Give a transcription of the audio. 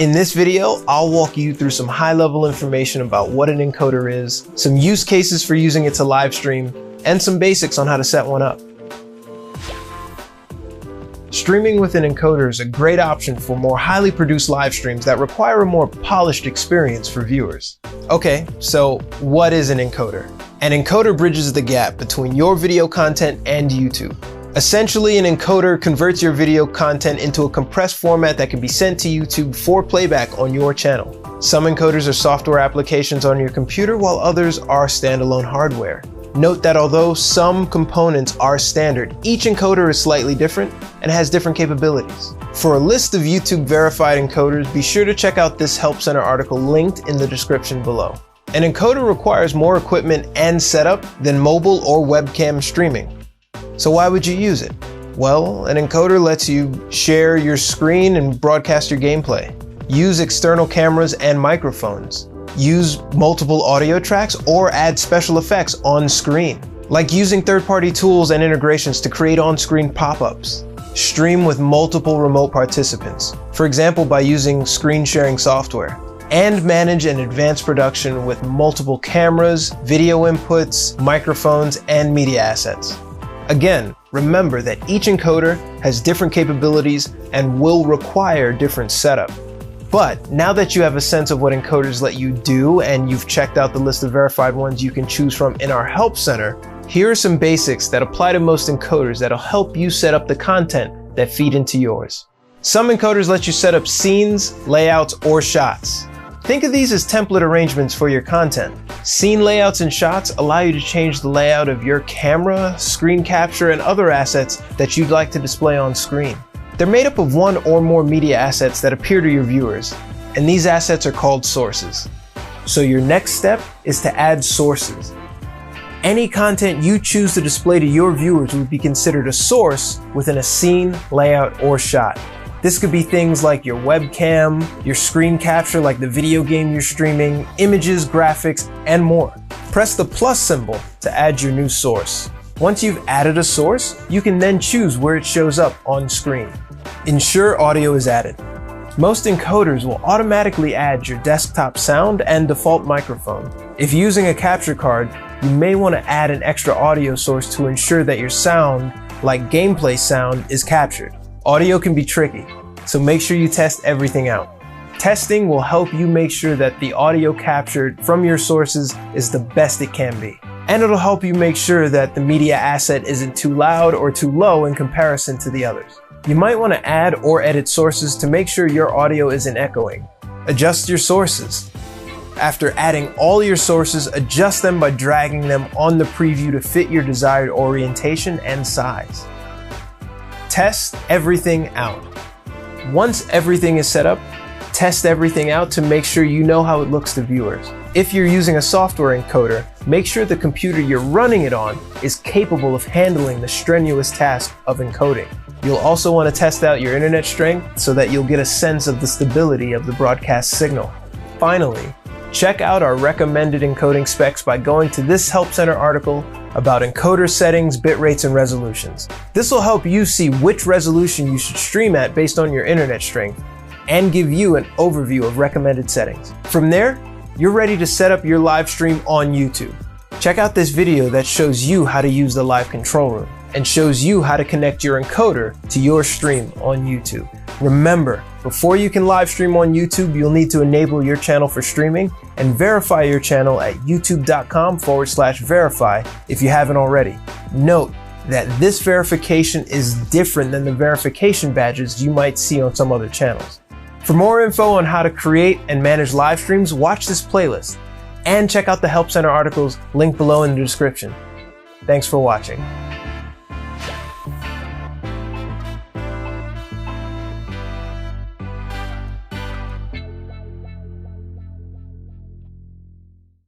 In this video, I'll walk you through some high-level information about what an encoder is, some use cases for using it to live stream, and some basics on how to set one up. Streaming with an encoder is a great option for more highly produced live streams that require a more polished experience for viewers. Okay, so what is an encoder? An encoder bridges the gap between your video content and YouTube. Essentially, an encoder converts your video content into a compressed format that can be sent to YouTube for playback on your channel. Some encoders are software applications on your computer, while others are standalone hardware. Note that although some components are standard, each encoder is slightly different and has different capabilities. For a list of YouTube verified encoders, be sure to check out this Help Center article linked in the description below. An encoder requires more equipment and setup than mobile or webcam streaming. So why would you use it? Well, an encoder lets you share your screen and broadcast your gameplay, use external cameras and microphones, use multiple audio tracks, or add special effects on screen, like using third-party tools and integrations to create on-screen pop-ups, stream with multiple remote participants, for example by using screen sharing software, and manage an advanced production with multiple cameras, video inputs, microphones, and media assets. Again, remember that each encoder has different capabilities and will require different setup. But now that you have a sense of what encoders let you do and you've checked out the list of verified ones you can choose from in our Help Center, here are some basics that apply to most encoders that'll help you set up the content that feed into yours. Some encoders let you set up scenes, layouts, or shots. Think of these as template arrangements for your content. Scene layouts and shots allow you to change the layout of your camera, screen capture, and other assets that you'd like to display on screen. They're made up of one or more media assets that appear to your viewers, and these assets are called sources. So your next step is to add sources. Any content you choose to display to your viewers would be considered a source within a scene, layout, or shot. This could be things like your webcam, your screen capture like the video game you're streaming, images, graphics, and more. Press the plus symbol to add your new source. Once you've added a source, you can then choose where it shows up on screen. Ensure audio is added. Most encoders will automatically add your desktop sound and default microphone. If using a capture card, you may want to add an extra audio source to ensure that your sound, like gameplay sound, is captured. Audio can be tricky, so make sure you test everything out. Testing will help you make sure that the audio captured from your sources is the best it can be. And it'll help you make sure that the media asset isn't too loud or too low in comparison to the others. You might want to add or edit sources to make sure your audio isn't echoing. Adjust your sources. After adding all your sources, adjust them by dragging them on the preview to fit your desired orientation and size. Test everything out. Once everything is set up, test everything out to make sure you know how it looks to viewers. If you're using a software encoder, make sure the computer you're running it on is capable of handling the strenuous task of encoding. You'll also want to test out your internet strength so that you'll get a sense of the stability of the broadcast signal. Finally, check out our recommended encoding specs by going to this Help Center article about encoder settings, bit rates, and resolutions. This will help you see which resolution you should stream at based on your internet strength and give you an overview of recommended settings. From there, you're ready to set up your live stream on YouTube. Check out this video that shows you how to use the live control room and shows you how to connect your encoder to your stream on YouTube. Remember, before you can live stream on YouTube, you'll need to enable your channel for streaming and verify your channel at youtube.com/verify if you haven't already. Note that this verification is different than the verification badges you might see on some other channels. For more info on how to create and manage live streams, watch this playlist and check out the Help Center articles linked below in the description. Thanks for watching.